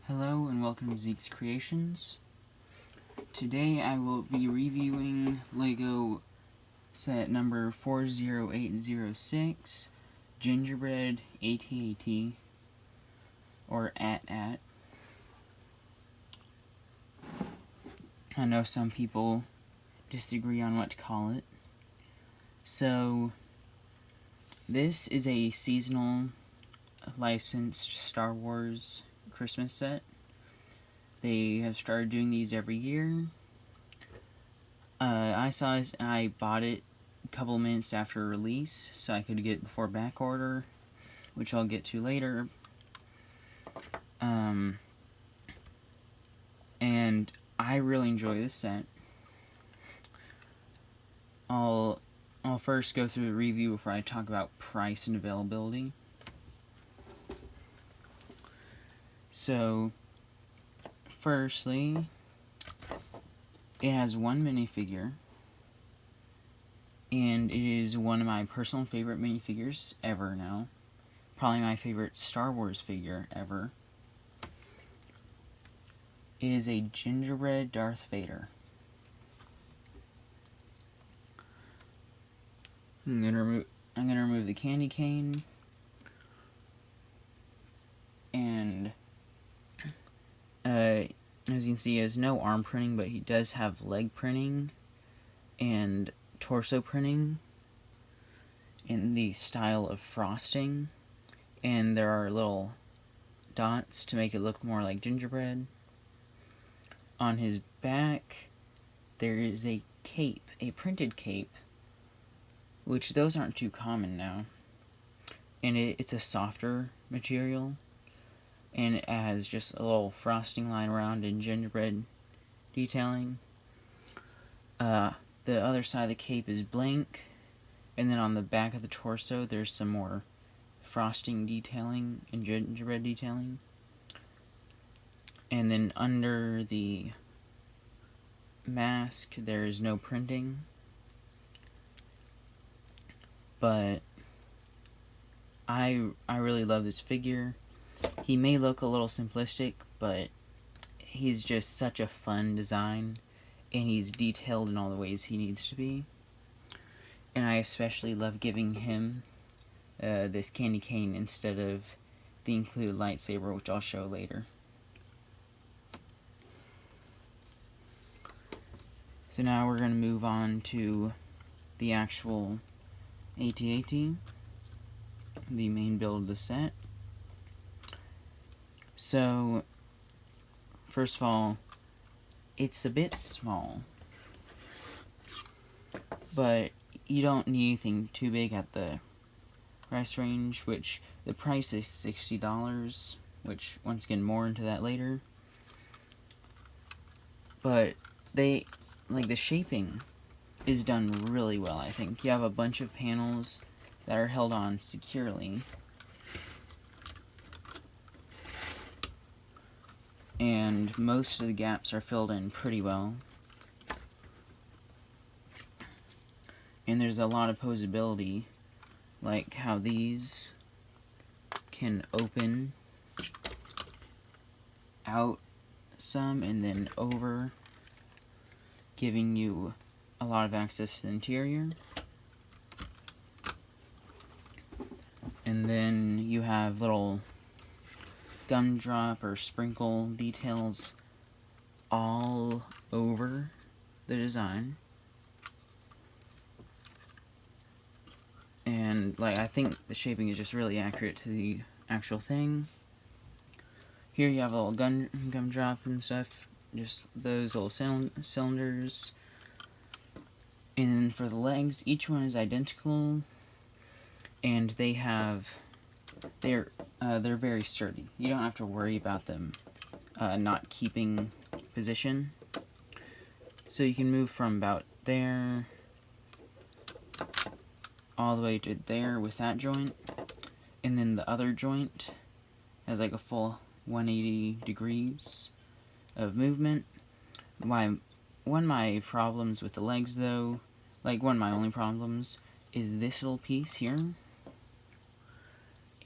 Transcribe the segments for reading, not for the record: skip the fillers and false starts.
Hello and welcome to Zeke's Creations. Today I will be reviewing LEGO set number 40806, Gingerbread AT-AT, or AT-AT. I know some people disagree on what to call it. So, this is a seasonal licensed Star Wars Christmas set. They have started doing these every year. I saw this and I bought it a couple minutes after release so I could get it before back order, which I'll get to later. And I really enjoy this set. I'll first go through the review before I talk about price and availability. So, firstly, it has one minifigure, and it is one of my personal favorite minifigures ever now. Probably my favorite Star Wars figure ever. It is a gingerbread Darth Vader. I'm gonna remove the candy cane, and as you can see, he has no arm printing, but he does have leg printing and torso printing in the style of frosting, and there are little dots to make it look more like gingerbread. On his back, there is a cape, a printed cape, which those aren't too common now, and it's a softer material, and it has just a little frosting line around and gingerbread detailing. The other side of the cape is blank, and then on the back of the torso there's some more frosting detailing and gingerbread detailing. And then under the mask there is no printing, but I really love this figure. He may look a little simplistic, but he's just such a fun design, and he's detailed in all the ways he needs to be. And I especially love giving him this candy cane instead of the included lightsaber, which I'll show later. So now we're going to move on to the actual AT-AT, the main build of the set. So, first of all, it's a bit small, but you don't need anything too big at the price range, which the price is $60, which, once again, more into that later. But the shaping is done really well, I think. You have a bunch of panels that are held on securely, and most of the gaps are filled in pretty well. And there's a lot of posability, like how these can open out some and then over, giving you a lot of access to the interior. And then you have little gumdrop or sprinkle details all over the design. And I think the shaping is just really accurate to the actual thing. Here you have a little gumdrop and stuff, just those little cylinders. And for the legs, each one is identical, and they're very sturdy. You don't have to worry about them not keeping position. So you can move from about there all the way to there with that joint, and then the other joint has like a full 180 degrees of movement. One of my problems with the legs, though, one of my only problems, is this little piece here.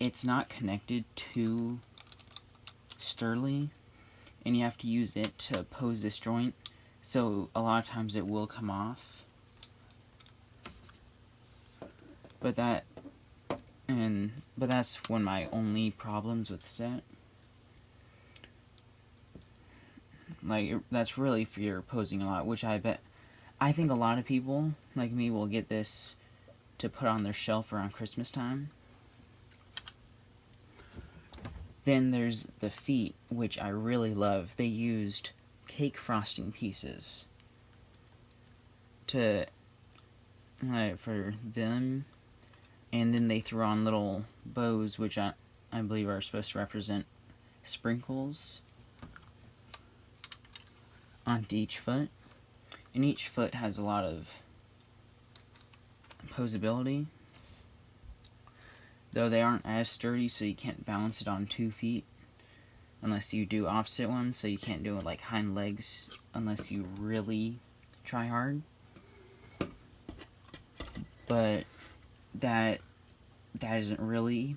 It's not connected to sturdily and you have to use it to pose this joint, so a lot of times it will come off. But that's one of my only problems with the set. Like, that's really for your posing a lot, which I think a lot of people like me will get this to put on their shelf around Christmas time. Then there's the feet, which I really love. They used cake frosting pieces to for them, and then they threw on little bows, which I believe are supposed to represent sprinkles onto each foot. And each foot has a lot of posability, though they aren't as sturdy, so you can't balance it on 2 feet unless you do opposite ones, so you can't do it like hind legs unless you really try hard. But that isn't really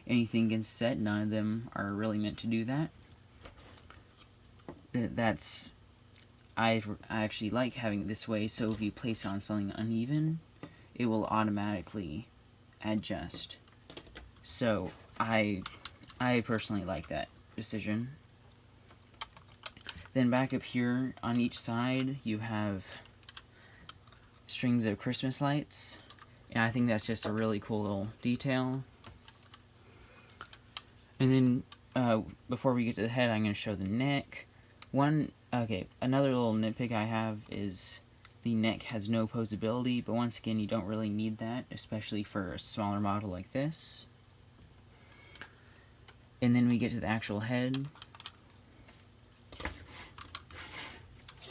anything against set. None of them are really meant to do that. I actually like having it this way, so if you place it on something uneven, it will automatically adjust. So I personally like that decision. Then back up here on each side you have strings of Christmas lights, and I think that's just a really cool little detail. And then before we get to the head, I'm going to show the neck. Another little nitpick I have is the neck has no posability, but once again, you don't really need that, especially for a smaller model like this. And then we get to the actual head,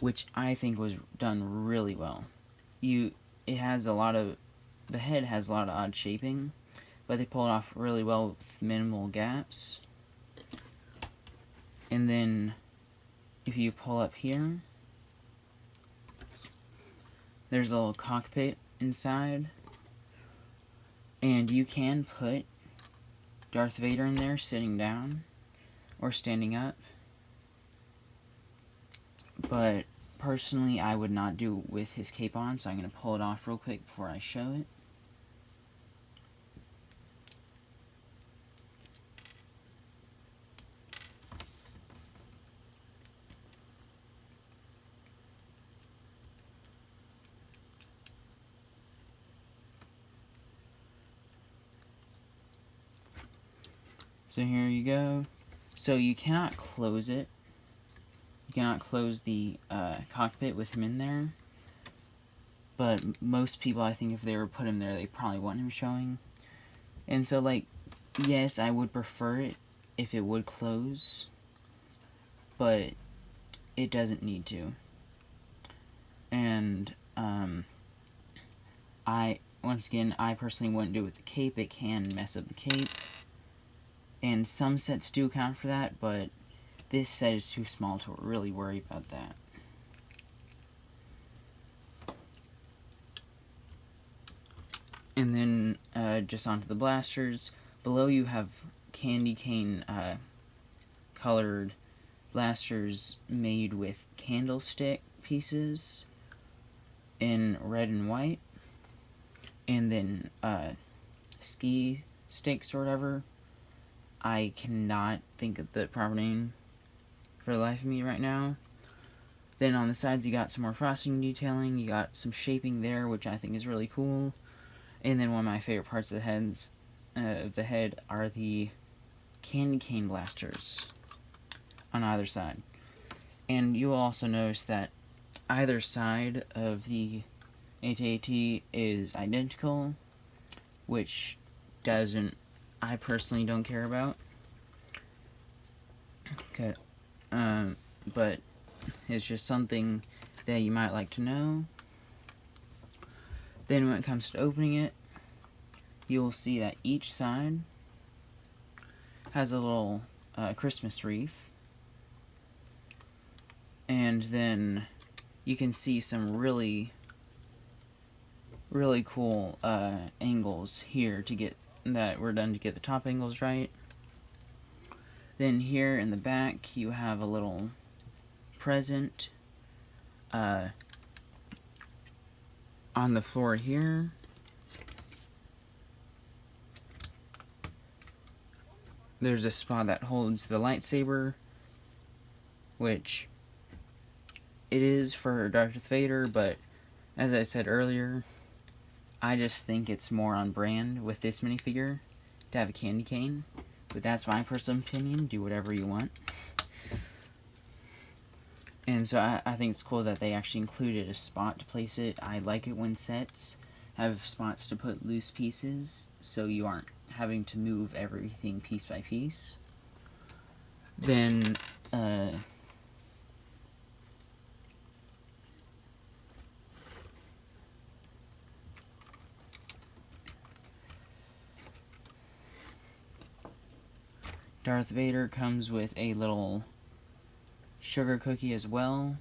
which I think was done really well. The head has a lot of odd shaping, but they pulled it off really well with minimal gaps. And then if you pull up here, there's a little cockpit inside, and you can put Darth Vader in there sitting down or standing up, but personally I would not do it with his cape on, so I'm going to pull it off real quick before I show it. So here you go. So you cannot close it. You cannot close the cockpit with him in there. But most people, I think, if they were put him there, they probably want him showing. And so, like, yes, I would prefer it if it would close, but it doesn't need to. And once again, I personally wouldn't do it with the cape. It can mess up the cape. And some sets do account for that, but this set is too small to really worry about that. And then just onto the blasters. Below you have candy cane colored blasters made with candlestick pieces in red and white. And then ski sticks or whatever. I cannot think of the proper name for the life of me right now. Then on the sides you got some more frosting detailing, you got some shaping there, which I think is really cool. And then one of my favorite parts of the head are the candy cane blasters on either side. And you will also notice that either side of the AT-AT is identical, which I personally don't care about. Okay, but it's just something that you might like to know. Then when it comes to opening it, you'll see that each side has a little Christmas wreath. And then you can see some really cool angles here that were done to get the top angles right. Then here in the back you have a little present on the floor here. There's a spot that holds the lightsaber, which it is for Darth Vader, but as I said earlier, I just think it's more on brand with this minifigure to have a candy cane. But that's my personal opinion. Do whatever you want. And so I think it's cool that they actually included a spot to place it. I like it when sets have spots to put loose pieces, so you aren't having to move everything piece by piece. Then, Darth Vader comes with a little sugar cookie as well,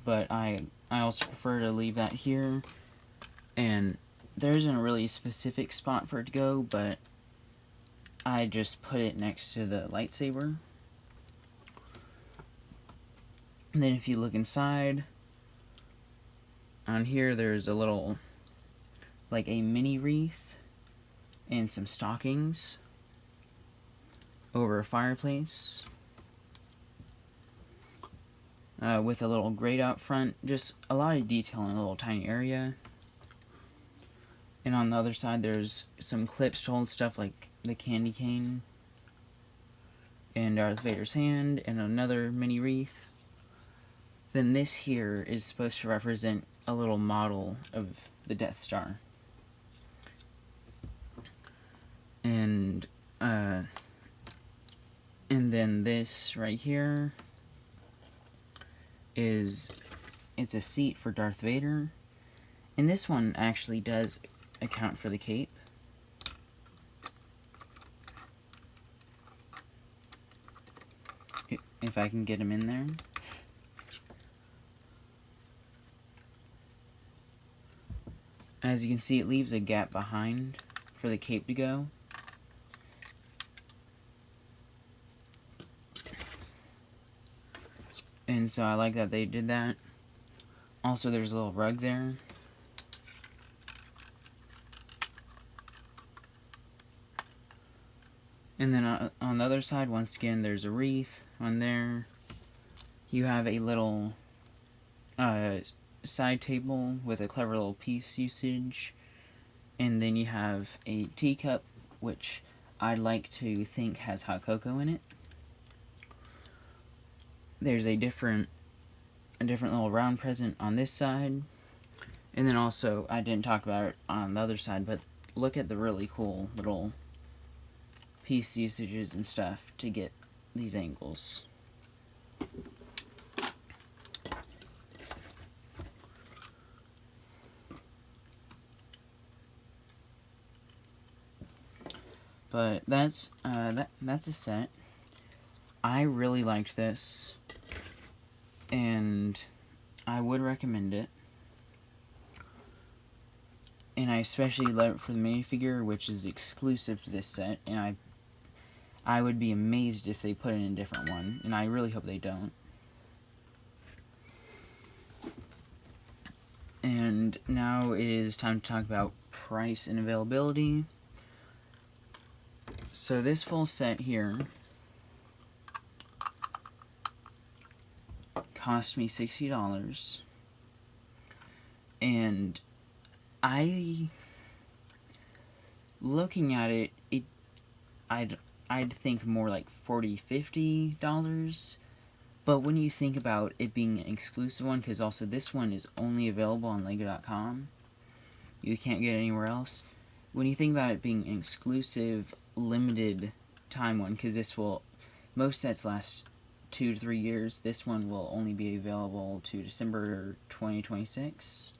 but I also prefer to leave that here, and there isn't a really specific spot for it to go, but I just put it next to the lightsaber. And then if you look inside, on here there's a little, like a mini wreath and some stockings over a fireplace with a little grate out front. Just a lot of detail in a little tiny area. And on the other side there's some clips to hold stuff like the candy cane and Darth Vader's hand and another mini wreath. Then this here is supposed to represent a little model of the Death Star. And then this right here it's a seat for Darth Vader. And this one actually does account for the cape. If I can get him in there. As you can see, it leaves a gap behind for the cape to go. And so I like that they did that. Also, there's a little rug there. And then on the other side, once again, there's a wreath on there. You have a little side table with a clever little piece usage. And then you have a teacup, which I'd like to think has hot cocoa in it. There's a different little round present on this side. And then also, I didn't talk about it on the other side, but look at the really cool little piece usages and stuff to get these angles. But that's a set. I really liked this, and I would recommend it. And I especially love it for the minifigure, which is exclusive to this set, and I would be amazed if they put in a different one, and I really hope they don't. And now it is time to talk about price and availability. So this full set here cost me $60, and looking at it, I'd think more like $40–50. But when you think about it being an exclusive one, because also this one is only available on Lego.com, you can't get it anywhere else. When you think about it being an exclusive, limited time one, because most sets last 2 to 3 years, this one will only be available to December 2026.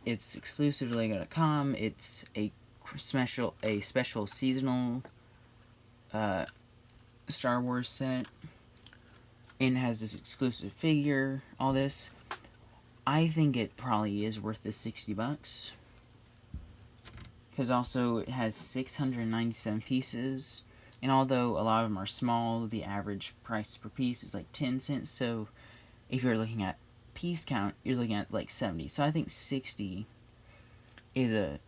It's exclusive to Lego.com. It's a special seasonal Star Wars set, and has this exclusive figure, all this. I think it probably is worth the $60. because also it has 697 pieces, and although a lot of them are small, the average price per piece is like 10 cents, so if you're looking at piece count, you're looking at like 70. So I think 60 is a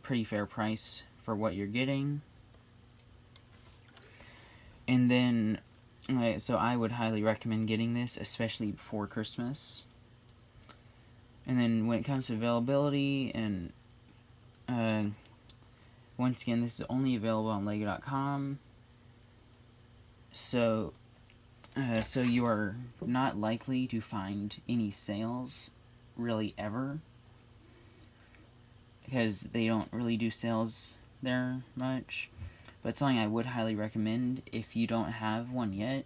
pretty fair price for what you're getting. And then, so I would highly recommend getting this, especially before Christmas. And then when it comes to availability, and once again, this is only available on Lego.com. So you are not likely to find any sales really ever, because they don't really do sales there much. But something I would highly recommend, if you don't have one yet,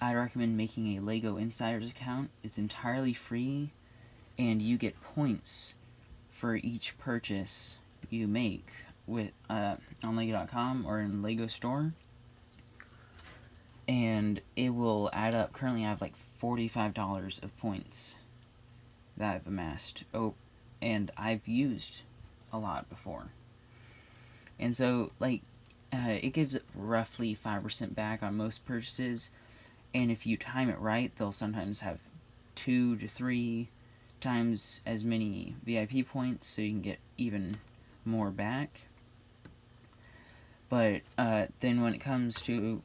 I recommend making a Lego Insiders account. It's entirely free, and you get points for each purchase you make with on Lego.com or in Lego Store. And it will add up. Currently I have like $45 of points that I've amassed. Oh, and I've used a lot before. And so, like, it gives roughly 5% back on most purchases, and if you time it right, they'll sometimes have 2 to 3 times as many VIP points, so you can get even more back. But then when it comes to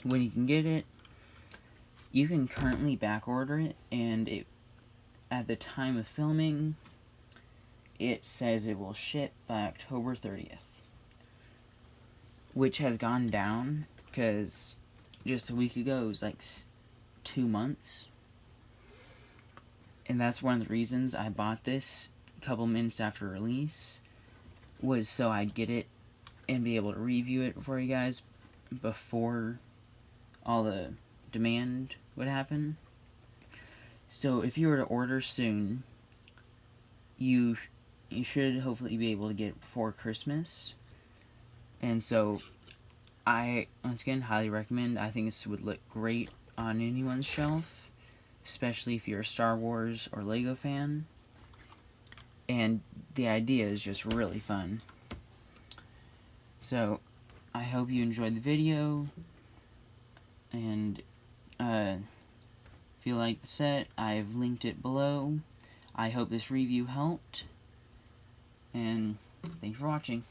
when you can get it, you can currently back order it, and at the time of filming, it says it will ship by October 30th. Which has gone down, because just a week ago it was like 2 months. And that's one of the reasons I bought this a couple minutes after release, was so I'd get it and be able to review it for you guys before all the demand would happen. So if you were to order soon, you should hopefully be able to get it before Christmas. And so I, once again, highly recommend. I think this would look great on anyone's shelf, especially if you're a Star Wars or Lego fan. And the idea is just really fun. So I hope you enjoyed the video, and if you like the set, I've linked it below. I hope this review helped, and thanks for watching.